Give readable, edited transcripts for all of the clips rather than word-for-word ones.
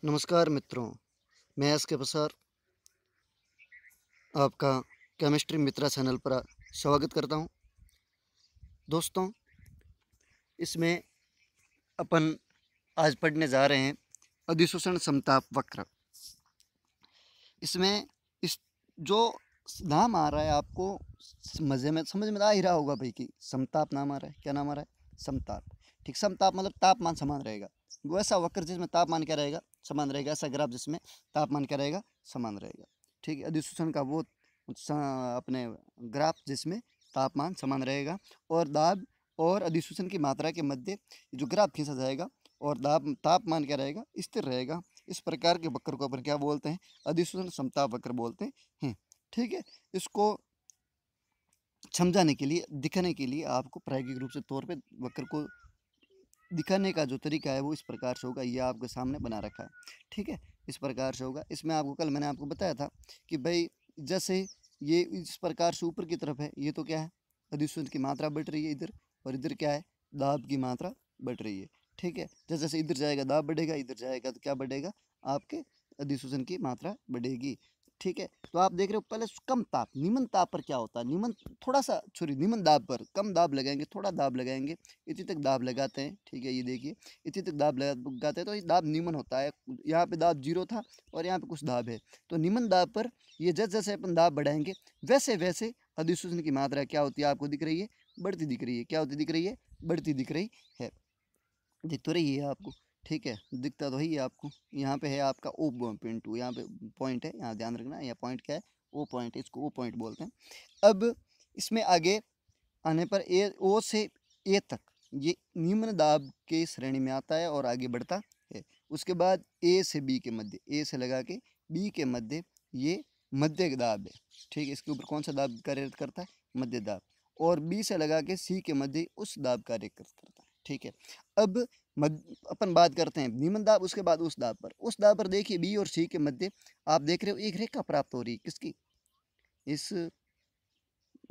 नमस्कार मित्रों, मैं एस के प्रसार आपका केमिस्ट्री मित्रा चैनल पर स्वागत करता हूं। दोस्तों, इसमें अपन आज पढ़ने जा रहे हैं अधिशोषण समताप वक्र। इसमें इस जो नाम आ रहा है आपको समझ में आ ही रहा होगा भाई कि समताप नाम आ रहा है। क्या नाम आ रहा है? समताप। ठीक, समताप मतलब तापमान समान रहेगा। वो ऐसा वक्र जिसमें तापमान क्या रहेगा? समान रहेगा। ऐसा ग्राफ जिसमें तापमान क्या रहेगा? समान रहेगा। ठीक है, अधिशोषण का वो अपने ग्राफ जिसमें तापमान समान रहेगा और दाब और अधिशोषण की मात्रा के मध्य जो ग्राफ खींचा जाएगा और तापमान क्या रहेगा? स्थिर रहेगा। इस प्रकार के वक्र को अपन क्या बोलते हैं? अधिशोषण समताप वक्र बोलते हैं। ठीक है, इसको समझाने के लिए, दिखाने के लिए आपको प्रायोगिक रूप से तौर पे वक्र को दिखाने का जो तरीका है वो इस प्रकार से होगा। ये आपके सामने बना रखा है। ठीक है, इस प्रकार से होगा। इसमें आपको कल मैंने आपको बताया था कि भाई जैसे ये इस प्रकार से ऊपर की तरफ है, ये तो क्या है? अधिशोषण की मात्रा बढ़ रही है इधर, और इधर क्या है? दाब की मात्रा बढ़ रही है। ठीक है, जैसे जैसे इधर जाएगा दाब बढ़ेगा, इधर जाएगा तो क्या बढ़ेगा? आपके अधिशोषण की मात्रा बढ़ेगी। ठीक है, तो आप देख रहे हो पहले कम ताप, निम्न ताप पर क्या होता है? निम्न थोड़ा सा निम्न दाब पर कम दाब लगाएंगे, थोड़ा दाब लगाएंगे, इतनी तक दाब लगाते हैं। ठीक है, ये देखिए इतनी तक दाब लगाते हैं तो ये दाब निम्न होता है। यहाँ पे दाब 0 था और यहाँ पे कुछ दाब है, तो निम्न दाब पर ये जैसे जैसे अपन दाब बढ़ाएंगे वैसे वैसे अधिशोषण की मात्रा क्या होती है? आपको दिख रही है? बढ़ती दिख रही है। क्या होती दिख रही है? बढ़ती दिख रही है। दिख तो रही है आपको? ठीक है, दिखता तो ही है आपको। यहाँ पे है आपका ओ पॉइंट टू, यहाँ पे पॉइंट है, यहाँ ध्यान रखना। यहाँ पॉइंट क्या है? ओ पॉइंट है, इसको ओ पॉइंट बोलते हैं। अब इसमें आगे आने पर ए, ओ से ए तक ये निम्न दाब के श्रेणी में आता है और आगे बढ़ता है। उसके बाद ए से बी के मध्य, ए से लगा के बी के मध्य ये मध्य दाब है। ठीक है, इसके ऊपर कौन सा दाब कार्य करता है? मध्य दाब। और बी से लगा के सी के मध्य उस दाब कार्य करता है। ठीक है, अब अपन बात करते हैं निम्न दाब, उसके बाद उस दाब पर। उस दाब पर देखिए बी और सी के मध्य आप देख रहे हो एक रेखा प्राप्त हो रही है। किसकी? इस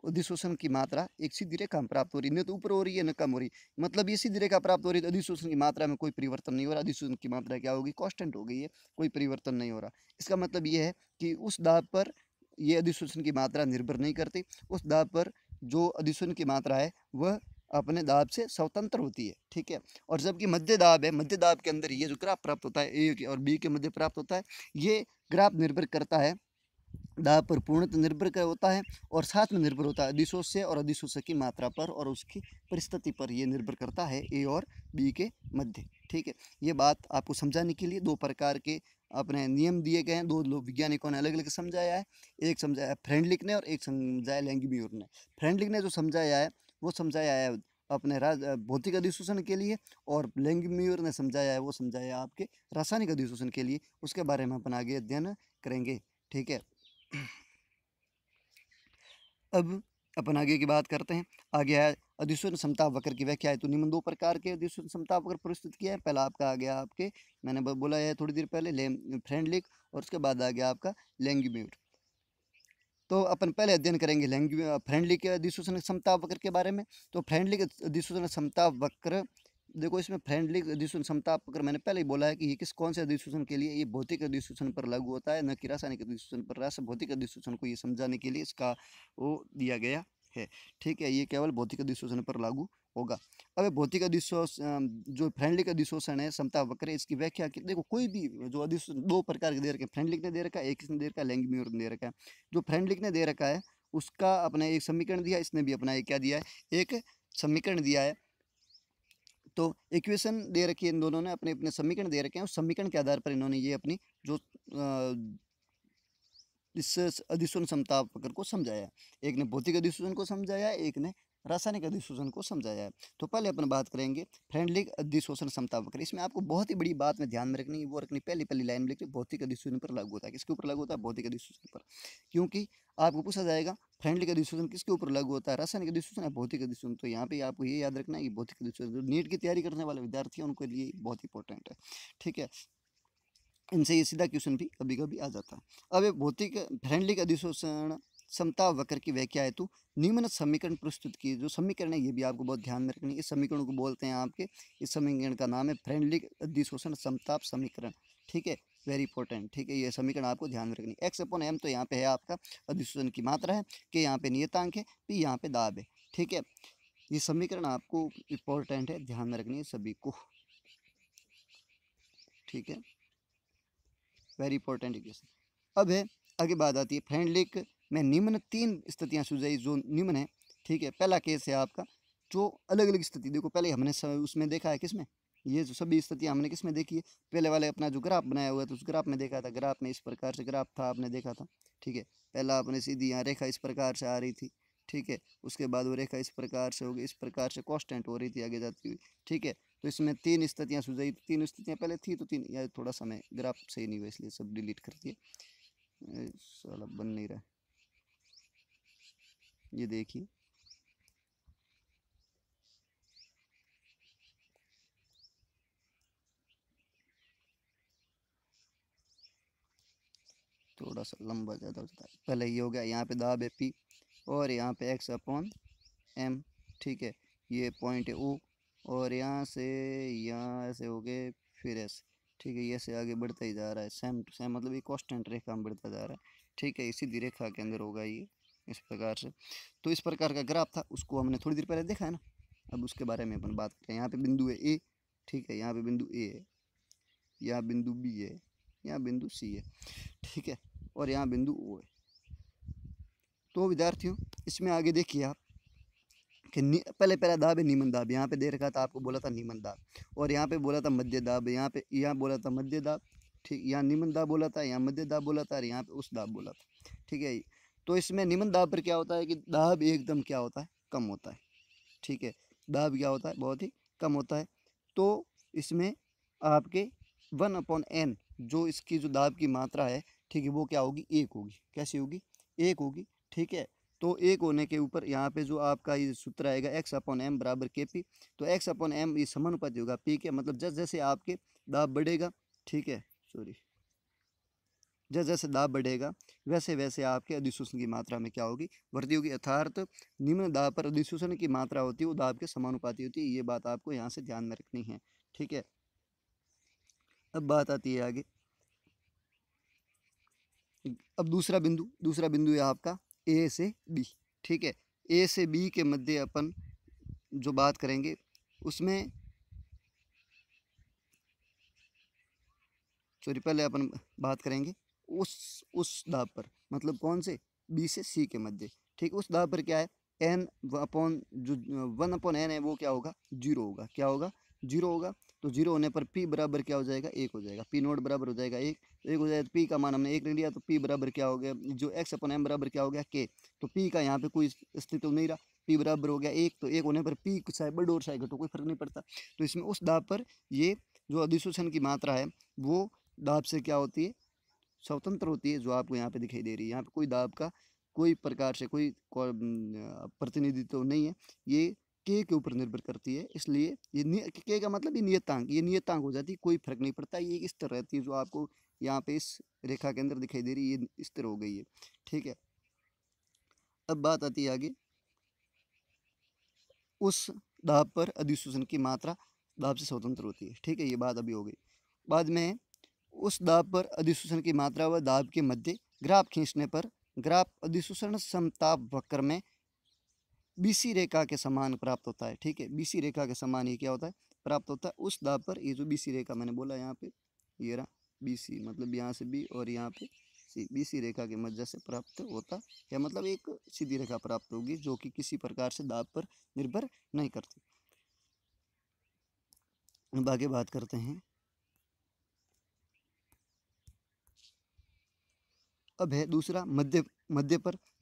अधिशोषण की मात्रा एक सीधी रेखा में प्राप्त हो रही है, न तो ऊपर हो रही है न कम हो रही। मतलब ये सीधी रेखा प्राप्त हो रही है तो अधिशोषण की मात्रा में कोई परिवर्तन नहीं हो रहा। अधिशोषण की मात्रा क्या होगी? कांस्टेंट हो गई है, कोई परिवर्तन नहीं हो रहा। इसका मतलब ये है कि उस दाब पर ये अधिशोषण की मात्रा निर्भर नहीं करती। उस दाब पर जो अधिशोषण की मात्रा है वह अपने दाब से स्वतंत्र होती है। ठीक है, और जबकि मध्य दाब है, मध्य दाब के अंदर ये जो ग्राफ प्राप्त होता है ए और बी के मध्य प्राप्त होता है, ये ग्राफ निर्भर करता है दाब पर, पूर्णतः निर्भर कर होता है और साथ में निर्भर होता है अधिशोष्य और अधिशोषक की मात्रा पर और उसकी परिस्थिति पर। ये निर्भर करता है ए और बी के मध्य। ठीक है, ये बात आपको समझाने के लिए दो प्रकार के अपने नियम दिए गए हैं। दो लोग वैज्ञानिकों ने अलग अलग समझाया है। एक समझाया फ्रेंडलिक ने और एक समझाया लैंगम्यूर ने। फ्रेंडलिक ने जो समझाया है वो समझाया है अपने भौतिक अधिशोषण के लिए, और लैंगम्यूर ने समझाया है वो समझाया आपके रासायनिक अधिशोषण के लिए। उसके बारे में अपन आगे अध्ययन करेंगे। ठीक है, अब अपन आगे की बात करते हैं। आगे है अधिशोषण समताप वक्र की व्याख्या है। तो निम्न दो प्रकार के अधिशोषण समताप वक्र प्रस्तुत किया है। पहला आपका आ गया आपके, मैंने बोला है थोड़ी देर पहले, फ्रेंडलिक, और उसके बाद आ गया आपका लैंगम्यूर। तो अपन पहले अध्ययन करेंगे फ्रेंडलिक अधिशोषण समताप वक्र के बारे में। तो फ्रेंडलिक अधिशोषण समताप वक्र, देखो इसमें फ्रेंडलिक अधिशोषण समताप वक्र मैंने पहले ही बोला है कि ये कौन से अधिशोषण के लिए? ये भौतिक अधिशोषण पर लागू होता है, न कि रासायनिक अधिशोषण पर। भौतिक अधिशोषण को ये समझाने के लिए इसका वो दिया गया है। ठीक है, ये केवल भौतिक अधिशोषण पर लागू होगा। अब भौतिक अधिशोषण जो फ्रेंडलिक अधिशोषण है समताप वक्र, इसकी व्याख्या की देखो, कोई भी जो अधिशोषण दो प्रकार के दे रखे हैं, फ्रेंडलिक ने दे रखा है, एक इसने दे रखा है, लैंगम्यूर ने दे रखा है। जो फ्रेंडलिक ने दे रखा है उसका अपना एक समीकरण दिया, इसने भी अपना एक क्या दिया है? एक समीकरण दिया है। तो इक्वेशन दे रखी है, इन दोनों ने अपने अपने समीकरण दे रखे हैं। उस समीकरण के आधार पर इन्होंने ये अपनी जो इस अधिशोषण समताप वक्र को समझाया। एक ने भौतिक अधिशोषण को समझाया है, एक ने रासायनिक अधिशोषण को समझाया है। तो पहले अपन बात करेंगे फ्रेंडलिक अधिशोषण समताप वक्र। इसमें आपको बहुत ही बड़ी बात में ध्यान में रखनी है, वो रखनी पहली पहली लाइन में लिखनी, भौतिक अधिशोषण पर लागू होता है। किसके ऊपर लागू होता है? भौतिक अधिशोषण पर। क्योंकि आपको पूछा जाएगा फ्रेंडलिक अधिशोषण किसके ऊपर लागू होता है? रासायनिक अधिशोषण या भौतिक अधिशोषण? तो यहाँ पे आपको ये याद रखना है कि भौतिक अधिशोषण, जो नीट की तैयारी करने वाले विद्यार्थी हैं उनके लिए बहुत इंपॉर्टेंट है। ठीक है, इनसे ये सीधा क्वेश्चन भी कभी कभी आ जाता है। अब ये भौतिक फ्रेंडलिक अधिशोषण समताप वक्र की व्याख्या है तो निम्न समीकरण प्रस्तुत किए। जो समीकरण है ये भी आपको बहुत ध्यान में रखनी है। इस समीकरण को बोलते हैं आपके, इस समीकरण का नाम है फ्रेंडलिक अधिशोषण समताप समीकरण। ठीक है, वेरी इंपॉर्टेंट। ठीक है, ये समीकरण आपको ध्यान में रखनी। एक्स अपॉन एम तो यहाँ पे है आपका अधिशोषण की मात्रा है, के यहाँ पे नियतांक है, पी यहाँ पे दाब है। ठीक है, ये समीकरण आपको इम्पोर्टेंट है, ध्यान में रखनी है सभी को। ठीक है, वेरी इंपॉर्टेंट इक्वेशन। अब है आगे बात आती है फ्रेंडलिक में निम्न 3 स्थितियां सुझाई जो निम्न है। ठीक है, पहला केस है आपका जो अलग अलग स्थिति, देखो पहले हमने उसमें देखा है किसमें, ये जो सभी स्थितियां हमने किसमें देखी है, पहले वाले अपना जो ग्राफ बनाया हुआ था उस ग्राफ में देखा था। ग्राफ में इस प्रकार से ग्राफ था, आपने देखा था। ठीक है, पहला आपने सीधी यहाँ रेखा इस प्रकार से आ रही थी। ठीक है, उसके बाद वो रेखा इस प्रकार से होगी, इस प्रकार से कांस्टेंट हो रही थी आगे जाती हुई। ठीक है, तो इसमें 3 स्थितियां सुझाई, 3 स्थितियां पहले थी, तो 3 या थोड़ा समय ग्राफ सही नहीं हुआ इसलिए सब डिलीट कर दिए, साला बन नहीं रहा। ये देखिए, थोड़ा सा लंबा ज़्यादा हो जाता है। पहले ये हो गया, यहाँ पे दाब है पी और यहाँ पे एक्स अपॉन एम। ठीक है, ये पॉइंट है ओ और यहाँ से यहाँ ऐसे हो गए फिर ऐसे। ठीक है, ये से आगे बढ़ता ही जा रहा है, सेम टू सेम, मतलब ये कांस्टेंट रेखा में बढ़ता जा रहा है। ठीक है, सीधी रेखा के अंदर होगा ये इस प्रकार से। तो इस प्रकार का ग्राफ था, उसको हमने थोड़ी देर पहले देखा है ना। अब उसके बारे में अपन बात करें। यहाँ पे बिंदु है ए। ठीक है, यहाँ पे बिंदु ए है, यहाँ बिंदु बी है, यहाँ बिंदु सी है। ठीक है, और यहाँ बिंदु ओ है। तो विद्यार्थियों इसमें आगे देखिए आप कि पहले पहला दाब है निम्न दाब, यहाँ पे दे रखा था आपको, बोला था निम्न दाब, और यहाँ पे बोला था मध्य दाब, यहाँ पे यहाँ बोला था मध्य दाब। ठीक, यहाँ निम्न दाब बोला था, यहाँ मध्य दाब बोला था, और यहाँ पे उस दाब बोला था। ठीक है, तो इसमें निम्न दाब पर क्या होता है कि दाब एकदम क्या होता है, कम होता है। ठीक है, दाब क्या होता है, बहुत ही कम होता है। तो इसमें आपके 1/n जो इसकी जो दाब की मात्रा है, ठीक है, वो क्या होगी, 1 होगी। कैसी होगी, 1 होगी। ठीक है, तो 1 होने के ऊपर यहाँ पे जो आपका ये सूत्र आएगा x/m बराबर KP। तो x/m ये समानुपाती होगा P के, मतलब जैसे जैसे आपके दाब बढ़ेगा, ठीक है, सॉरी, जैसे जैसे दाब बढ़ेगा वैसे वैसे आपके अधिशोषण की मात्रा में क्या होगी, वृद्धि होगी। अर्थात निम्न दाब पर अधिशोषण की मात्रा होती है वो दाब के समानुपाती होती है। ये बात आपको यहाँ से ध्यान में रखनी है। ठीक है, अब बात आती है आगे। अब दूसरा बिंदु है आपका ए से बी। ठीक है, ए से बी के मध्य अपन जो बात करेंगे उसमें, सॉरी, पहले अपन बात करेंगे उस दाब पर, मतलब कौन से, बी से सी के मध्य। ठीक, उस दाब पर क्या है, एन अपॉन जो 1/n है वो क्या होगा, 0 होगा। क्या होगा, 0 होगा। तो 0 होने पर पी बराबर क्या हो जाएगा, 1 हो जाएगा। पी नोट बराबर हो जाएगा 1, तो 1 हो जाएगा। तो पी का मान हमने 1 ले लिया, तो पी बराबर क्या हो गया, जो x/m बराबर क्या हो गया, के। तो पी का यहाँ पे कोई अस्तित्व नहीं रहा, पी बराबर हो गया 1। तो 1 होने पर पी चाहे बढ़ो और चाहे घटो कोई फर्क नहीं पड़ता। तो इसमें उस दाब पर ये जो अधिशोषण की मात्रा है वो दाब से क्या होती है, स्वतंत्र होती है, जो आपको यहाँ पे दिखाई दे रही है। यहाँ पे कोई दाब का कोई प्रकार से कोई प्रतिनिधित्व नहीं है, ये के ऊपर निर्भर करती है। इसलिए ये के का मतलब ये नियतांक, ये नियतांक हो जाती है, कोई फर्क नहीं पड़ता। ये एक स्थिर रहती है जो आपको यहाँ पे इस रेखा के अंदर दिखाई दे रही है, ये स्थिर हो गई है। ठीक है, अब बात आती है आगे, उस दाब पर अधिशोषण की मात्रा दाब से स्वतंत्र होती है। ठीक है, ये बात अभी हो गई। बाद में उस दाब पर अधिशोषण की मात्रा व दाब के मध्य ग्राफ खींचने पर ग्राफ अधिशोषण समताप वक्र में बीसी रेखा के समान प्राप्त होता है। ठीक है, बीसी रेखा के समान ये क्या होता है, प्राप्त होता है उस दाब पर। ये जो बीसी रेखा मैंने बोला यहाँ पे, ये रहा बीसी, मतलब यहाँ से बी और यहाँ पे सी, बीसी रेखा के मध्य से प्राप्त होता है, मतलब एक सीधी रेखा प्राप्त होगी जो कि किसी प्रकार से दाब पर निर्भर नहीं करती। अब आगे बात करते हैं। अब है दूसरा मध्य।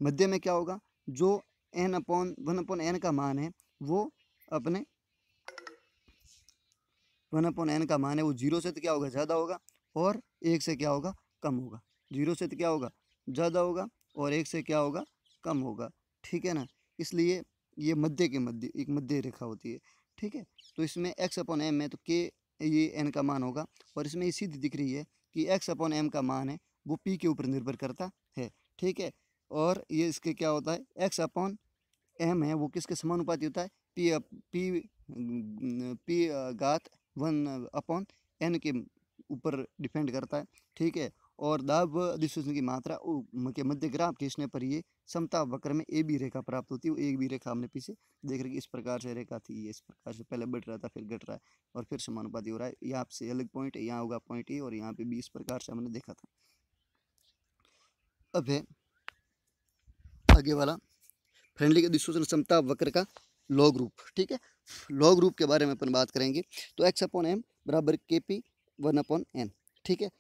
मध्य में क्या होगा, जो n/1/n का मान है वो अपने 1/n का मान है वो 0 से तो क्या होगा, ज़्यादा होगा, और 1 से क्या होगा, कम होगा। 0 से तो क्या होगा, ज़्यादा होगा, और 1 से क्या होगा, कम होगा। ठीक है ना, इसलिए ये मध्य के मध्य एक मध्य रेखा होती है। ठीक है, तो इसमें x/m है तो k ये n का मान होगा, और इसमें ये सीधी दिख रही है कि x/m का मान है वो p के ऊपर निर्भर करता है। ठीक है, और ये इसके क्या होता है, x/m है वो किसके समानुपाती होता है, p घात 1/n के ऊपर डिपेंड करता है, ठीक है। और दाब व अधिशोषण की मात्रा के मध्य ग्राफ खींचने पर ये समताप वक्र में ए बी रेखा प्राप्त होती है। वो एक भी रेखा हमने पीछे देख रही, इस प्रकार से रेखा थी, ये इस प्रकार से पहले बढ़ रहा था, फिर घट रहा है और फिर समानुपाती हो रहा है। यहाँ से अलग पॉइंट है, यहाँ होगा पॉइंट ए और यहाँ पे बी, इस प्रकार से हमने देखा था। अब है आगे वाला फ्रेंडली अधिशोषण समताप वक्र का लॉग रूप, ठीक है। लॉग रूप के बारे में अपन बात करेंगे। तो एक्स अपॉन एम बराबर के पी 1/n, ठीक है।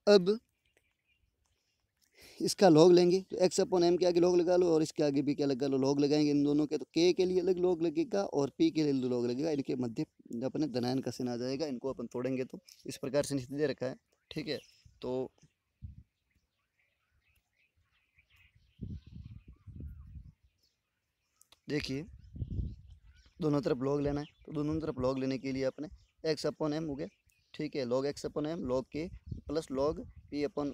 अब इसका लॉग लेंगे तो एक्स अपॉन एम के आगे लॉग लगा लो और इसके आगे भी क्या लगा लो, लॉग लगाएंगे इन दोनों के। तो के लिए अलग लॉग लगेगा और पी के लिए लॉग लगेगा। इनके मध्य अपने धनायन का चिन्ह आ जाएगा, इनको अपन तोड़ेंगे तो इस प्रकार से नीचे दे रखा है, ठीक है। तो देखिए दोनों तरफ लॉग लेना है, तो दोनों तरफ लॉग लेने के लिए अपने एक्स अपॉन एम हो गया, ठीक है। Log x upon m log k plus log p upon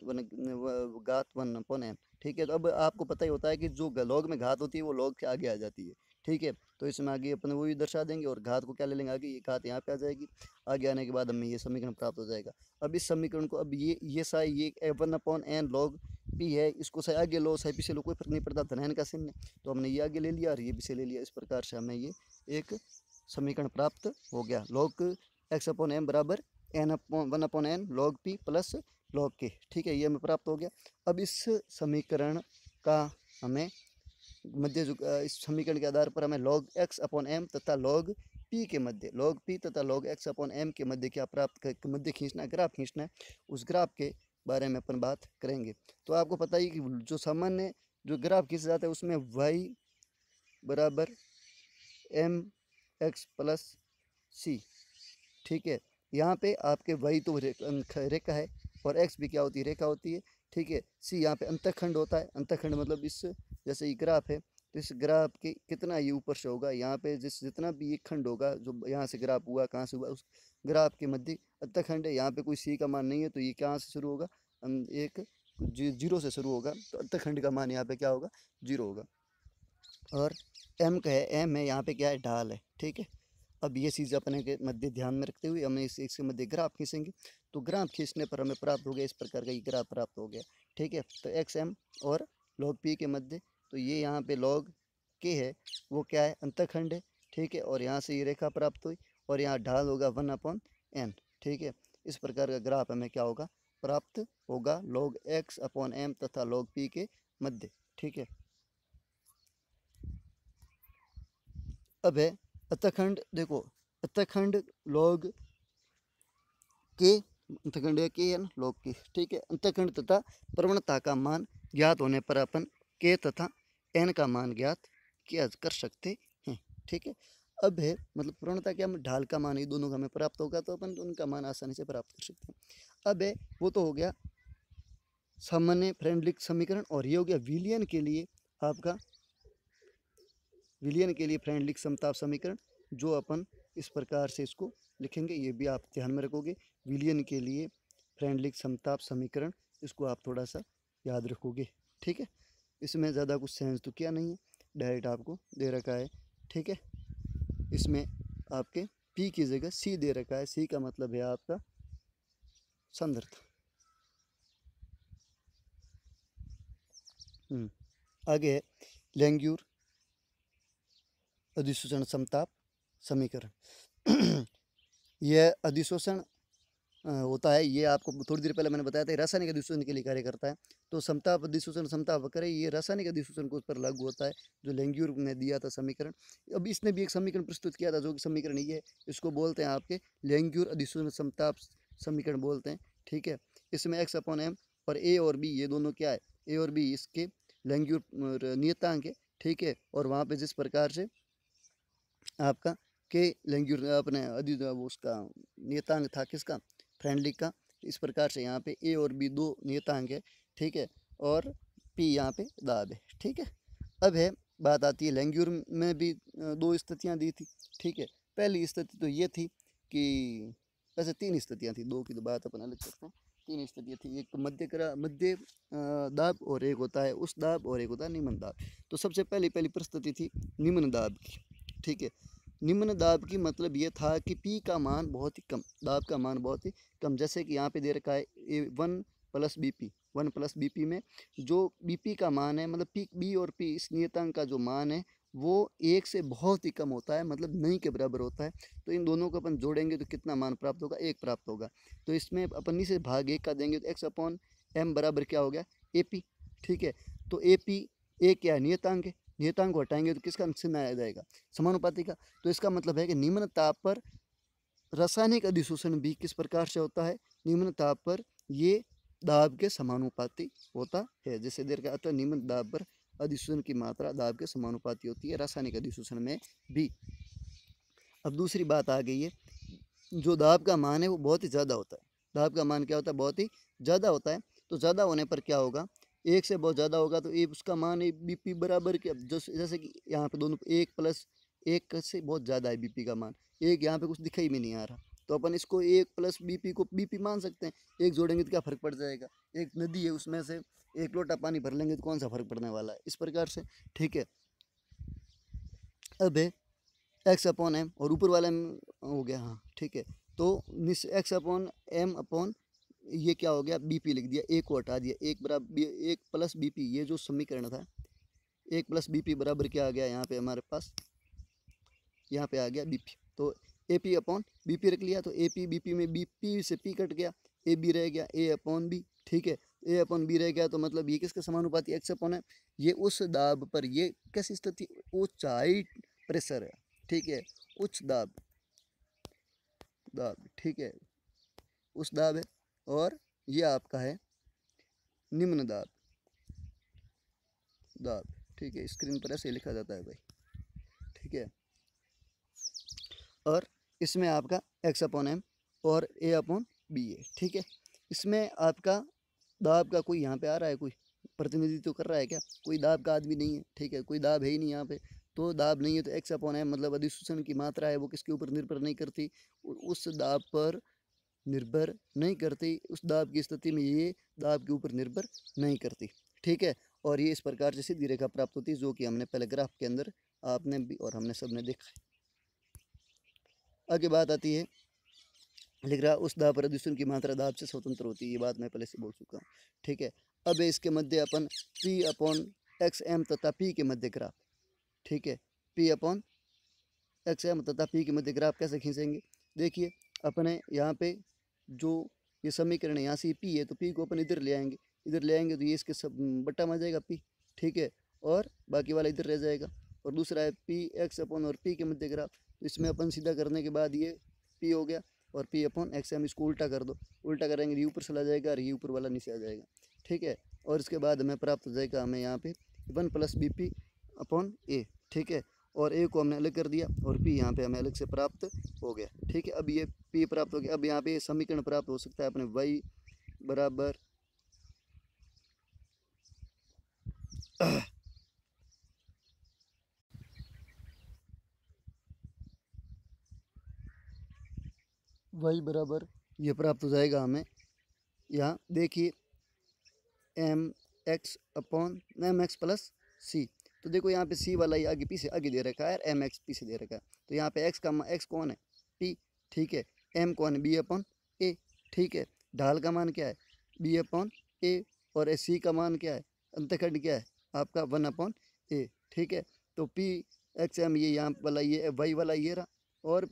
घात 1/m, ठीक है। तो अब आपको पता ही होता है कि जो लॉग में घात होती है वो लॉग के आगे आ जाती है, ठीक है। तो इसमें आगे अपन वो भी दर्शा देंगे और घात को क्या ले लेंगे आगे, ये घात यहाँ पे आ जाएगी। आगे आने के बाद हमें ये समीकरण प्राप्त हो जाएगा। अब इस समीकरण को अब ये साई ये 1/n लॉग पी है, इसको साई आगे लो साई पीछे लो, कोई फर्क नहीं पड़ता, धनायन का चिन्ह है। तो हमने ये आगे ले लिया और ये पीछे ले लिया, इस प्रकार से हमें ये एक समीकरण प्राप्त हो गया। लॉग एक्स अपॉन एम बराबर n upon 1/n log p plus log k, ठीक है, ये हमें प्राप्त हो गया। अब इस समीकरण का हमें मध्य इस समीकरण के आधार पर हमें लॉग एक्स अपॉन एम तथा लॉग पी के मध्य, लॉग पी तथा लॉग एक्स अपॉन एम के मध्य क्या प्राप्त कर मध्य खींचना है, ग्राफ खींचना है। उस ग्राफ के बारे में अपन बात करेंगे। तो आपको पता ही कि जो सामान्य जो ग्राफ खींचा जाता है उसमें वाई बराबर एम एक्स प्लस सी, ठीक है। यहाँ पे आपके वाई तो रेखा है और एक्स भी क्या होती है, रेखा होती है, ठीक है। सी यहाँ पे अंतखंड होता है, अंतखंड मतलब इस जैसे ये ग्राफ है तो इस ग्राफ के कितना ये ऊपर से होगा, यहाँ पे जितना भी ये खंड होगा जो यहाँ से ग्राफ हुआ कहाँ से हुआ उस ग्राफ के मध्य अंतखंड है। यहाँ पे कोई सी का मान नहीं है तो ये कहाँ से शुरू होगा, एक जीरो से शुरू होगा, तो अंतखंड का मान यहाँ पे क्या होगा, जीरो होगा। और एम का है, एम है यहाँ पे क्या है, ढाल है, ठीक है। अब ये चीज़ अपने के मध्य ध्यान में रखते हुए हमें इसके मध्य ग्राफ खींचेंगे। तो ग्राफ खींचने पर हमें प्राप्त हो गया इस प्रकार का ये ग्राफ प्राप्त हो गया, ठीक है। तो एक्स एम और लॉग पी के मध्य, तो ये यहाँ पे लॉग के है वो क्या है, अंतखंड है, ठीक है। और यहाँ से ये रेखा प्राप्त हुई और यहाँ ढाल होगा 1/n, ठीक है। इस प्रकार का ग्राफ हमें क्या होगा, प्राप्त होगा लॉग एक्स अपॉन एम तथा लॉग पी के मध्य, ठीक है। अब है अतखंड, देखो अतखंड लॉग के, अंतखंड के है ना लॉग के, ठीक है। अंतखंड तथा प्रवणता का मान ज्ञात होने पर अपन के तथा एन का मान ज्ञात किया कर सकते हैं, ठीक है। अब है मतलब प्रवणता क्या, ढाल का मान, ये दोनों का हमें प्राप्त होगा तो अपन उनका मान आसानी से प्राप्त कर सकते हैं। अब है वो तो हो गया सामान्य फ्रेंडली समीकरण, और ये हो गया विलियन के लिए आपका, विलियन के लिए फ्रेंडली समताप समीकरण, जो अपन इस प्रकार से इसको लिखेंगे, ये भी आप ध्यान में रखोगे। विलियन के लिए फ्रेंडली समताप समीकरण, इसको आप थोड़ा सा याद रखोगे, ठीक है। इसमें ज़्यादा कुछ सेंस तो क्या नहीं है, डायरेक्ट आपको दे रखा है, ठीक है। इसमें आपके पी की जगह सी दे रखा है, सी का मतलब है आपका संदर्भ। आगे है लैंग्यूर अधिशोषण समताप समीकरण। यह अधिशोषण होता है, ये आपको थोड़ी देर पहले मैंने बताया था, रासायनिक अधिशोषण के लिए कार्य करता है। तो समताप अधिशोषण समताप वक्र है, ये रासायनिक अधिशोषण को उस पर लागू होता है, जो लैंग्यूर ने दिया था समीकरण। अब इसने भी एक समीकरण प्रस्तुत किया था, जो कि समीकरण ये है, इसको बोलते हैं आपके लैंग्यूर अधिशोषण समताप समीकरण बोलते हैं, ठीक है। इसमें एक्स अपॉन एम और ए और बी, ये दोनों क्या है, ए और बी इसके लैंग्यूर नियतांक है, ठीक है। और वहाँ पे जिस प्रकार से आपका के लैंग्यूर अपने उसका नियतांक था किसका, फ्रेंडली का, इस प्रकार से यहाँ पे ए और बी दो नियतांक है, ठीक है। और पी यहाँ पे दाब है, ठीक है। अब है बात आती है लैंग्यूर में भी दो स्थितियाँ दी थी, ठीक है। पहली स्थिति तो ये थी कि वैसे तीन स्थितियाँ थी, दो की तो बात अपन अलग करते हैं। तीन स्थितियाँ थी, एक तो मध्य दाब और एक होता है उस दाब और एक होता है निम्न दाब। तो सबसे पहली परिस्थिति थी निम्न दाब की, ठीक है। निम्न दाब की मतलब ये था कि पी का मान बहुत ही कम, दाब का मान बहुत ही कम। जैसे कि यहाँ पे दे रखा है one plus B p, one plus B p में जो बी पी का मान है, मतलब पी बी और पी इस नियतांक का जो मान है वो एक से बहुत ही कम होता है, मतलब नहीं के बराबर होता है। तो इन दोनों को अपन जोड़ेंगे तो कितना मान प्राप्त होगा, एक प्राप्त होगा। तो इसमें अपन नीचे भाग एक का देंगे तो एक्स अपॉन एम बराबर क्या हो गया, ए पी। ठीक है, तो ए पी ए क्या है, नियतांक है, नियतांक को हटाएंगे तो किसका चिन्ह आ जाएगा, समानुपाती का। तो इसका मतलब है कि निम्न ताप पर रासायनिक अधिशोषण भी किस प्रकार से होता है, निम्न ताप पर ये दाब के समानुपाती होता है। जैसे देर का अतः निम्न दाब पर अधिशोषण की मात्रा दाब के समानुपाती होती है रासायनिक अधिशोषण में भी। अब दूसरी बात आ गई है, जो दाब का मान है वो बहुत ही ज़्यादा होता है। दाब का मान क्या होता है, बहुत ही ज़्यादा होता है। तो ज़्यादा होने पर क्या होगा, एक से बहुत ज़्यादा होगा तो ये उसका मान है बी पी बराबर क्या, जैसे कि यहाँ पे दोनों एक प्लस एक से बहुत ज़्यादा है बीपी का मान, एक यहाँ पे कुछ दिखाई में नहीं आ रहा, तो अपन इसको एक प्लस बीपी को बीपी मान सकते हैं। एक जोड़ेंगे तो क्या फ़र्क पड़ जाएगा, एक नदी है उसमें से एक लोटा पानी भर लेंगे तो कौन सा फ़र्क पड़ने वाला है, इस प्रकार से। ठीक है, अब है एक्स अपॉन एम और ऊपर वाला एम हो गया, हाँ ठीक है। तो एक्स अपॉन एम अपॉन ये क्या हो गया, बीपी लिख दिया, एक को हटा दिया, एक बराबर एक प्लस बीपी, ये जो समीकरण था एक प्लस बीपी बराबर क्या आ गया यहाँ पे हमारे पास, यहाँ पे आ गया बीपी। तो a p upon b p रख लिया, तो ए पी बी पी में बी पी से पी कट गया, ए बी रह गया ए अपॉन बी। ठीक है, ए अपॉन बी रह गया तो मतलब ये किसके समानुपाती, एक्स अपॉन है। ये उस दाब पर, ये कैसी स्थिति, उच्च हाई प्रेशर है। ठीक है, उच्च दाब, दाब ठीक है, उच्च दाब है। और ये आपका है निम्न दाब, दाब। ठीक है, स्क्रीन पर ऐसे लिखा जाता है भाई। ठीक है, और इसमें आपका एक्स अपॉन एम और ए अपॉन बी है। ठीक है, इसमें आपका दाब का कोई यहाँ पे आ रहा है, कोई प्रतिनिधित्व तो कर रहा है क्या, कोई दाब का आदमी नहीं है। ठीक है, कोई दाब है ही नहीं यहाँ पे, तो दाब नहीं है तो एक्स अपॉन एम मतलब अधिशोषण की मात्रा है वो किसके ऊपर निर्भर नहीं करती, उस दाब पर निर्भर नहीं करती, उस दाब की स्थिति में ये दाब के ऊपर निर्भर नहीं करती। ठीक है, और ये इस प्रकार से सीधी रेखा प्राप्त होती है, जो कि हमने पहले ग्राफ के अंदर आपने भी और हमने सबने देखा है। आगे बात आती है, लिख रहा उस दाब पर अधिशोषण की मात्रा दाब से स्वतंत्र होती है, ये बात मैं पहले से बोल चुका हूँ। ठीक है, अब इसके मध्य अपन पी अपॉन एक्स एम तथा पी के मध्य ग्राफ। ठीक है, पी अपॉन एक्स एम तथा पी के मध्य ग्राफ कैसे खींचेंगे, देखिए अपने यहाँ पे जो ये समीकरण है, यहाँ से पी है तो पी को अपन इधर ले आएंगे, इधर ले आएंगे तो ये इसके सब बट्टा में आ जाएगा पी। ठीक है, और बाकी वाला इधर रह जाएगा। और दूसरा है पी एक्स अपॉन और पी के मध्य ग्राफ, तो इसमें अपन सीधा करने के बाद ये पी हो गया और पी अपॉन एक्स एम, इसको उल्टा कर दो, उल्टा करेंगे ये ऊपर चला जाएगा और ये ऊपर वाला नीचे आ जाएगा। ठीक है, और इसके बाद हमें प्राप्त हो जाएगा, हमें यहाँ पे one plus B P upon A. ठीक है, और ए को हमने अलग कर दिया और पी यहाँ पे हमें अलग से प्राप्त हो गया। ठीक है, अब ये पी प्राप्त हो गया, अब यहाँ पे समीकरण प्राप्त हो सकता है अपने वाई बराबर वाई बराबर ये प्राप्त हो जाएगा हमें, यहाँ देखिए M X upon M X plus C. तो देखो यहाँ पे सी वाला ही आगे पी से आगे दे रखा है, एम एक्स पी से दे रखा है, तो यहाँ पे एक्स का एक्स कौन है, पी। ठीक है, एम कौन है, बी अपॉन ए। ठीक है, ढाल का मान क्या है, बी अपॉन ए, और सी का मान क्या है, अंतखंड क्या है आपका, वन अपॉन ए। ठीक है, तो पी एक्स एम ये यहाँ वाला ये वाई वाला ये रहा, और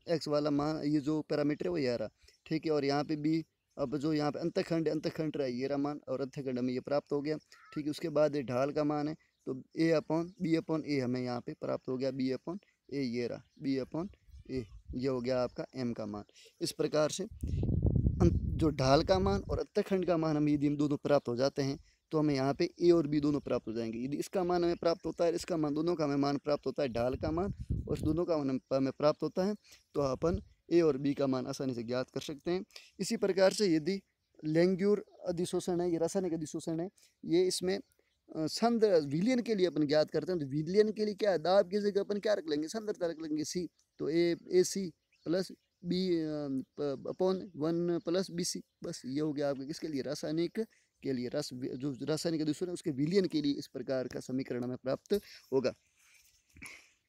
एक्स वाला मान ये जो पैरामीटर है वो ये आ रहा। ठीक है, और यहाँ पे बी, अब जो यहाँ पे अंतखंड रहा ये रहा मान, और अंतखंड हमें ये प्राप्त हो गया। ठीक है, उसके बाद ये ढाल का मान है, तो ए अपॉन बी अपॉन ए हमें यहाँ पे प्राप्त हो गया, बी अपॉन ए ये रहा, बी अपॉन ए ये हो गया आपका एम का मान। इस प्रकार से जो ढाल का मान और अंतखंड का मान हमें यदि हम दोनों प्राप्त हो जाते हैं तो हमें यहाँ पे ए और बी दोनों प्राप्त हो जाएंगे। यदि इसका मान हमें प्राप्त होता है, इसका मान, दोनों का हमें मान प्राप्त होता है, ढाल का मान और इस दोनों का मान हमें प्राप्त होता है, तो अपन ए और बी का मान आसानी से ज्ञात कर सकते हैं। इसी प्रकार से यदि लैंग्यूर अधिशोषण है, ये रासायनिक अधिशोषण है, ये इसमें सांद्र विलियन के लिए अपन ज्ञात करते हैं, तो विलियन के लिए क्या है, दाब की जगह अपन क्या रख लेंगे, सांद्रता रख लेंगे सी, तो A C plus B upon one plus B C, बस ये हो गया आपके किसके लिए, रासायनिक के लिए, जो रासायनिक अधिशोषण है उसके विलियन के लिए इस प्रकार का समीकरण हमें प्राप्त होगा।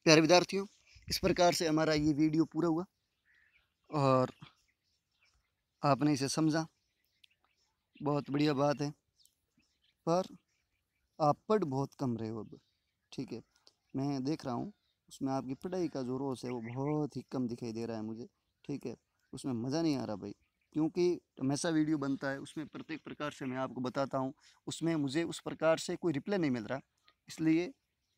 प्यारे विद्यार्थियों, इस प्रकार से हमारा ये वीडियो पूरा हुआ और आपने इसे समझा, बहुत बढ़िया बात है। पर आप पढ़ बहुत कम रहे हो अब, ठीक है। मैं देख रहा हूँ उसमें आपकी पढ़ाई का जो रोस है वो बहुत ही कम दिखाई दे रहा है मुझे, ठीक है। उसमें मज़ा नहीं आ रहा भाई, क्योंकि हमेशा वीडियो बनता है उसमें प्रत्येक प्रकार से मैं आपको बताता हूँ, उसमें मुझे उस प्रकार से कोई रिप्लाई नहीं मिल रहा। इसलिए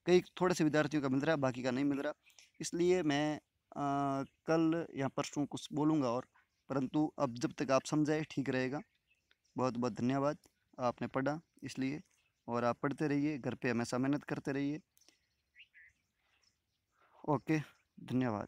कई थोड़े से विद्यार्थियों का मिल रहा है, बाकी का नहीं मिल रहा। इसलिए मैं कल या परसों कुछ बोलूँगा और, परंतु अब जब तक आप समझाए ठीक रहेगा। बहुत बहुत धन्यवाद, आपने पढ़ा इसलिए। और आप पढ़ते रहिए, घर पे हमेशा मेहनत करते रहिए। ओके, धन्यवाद।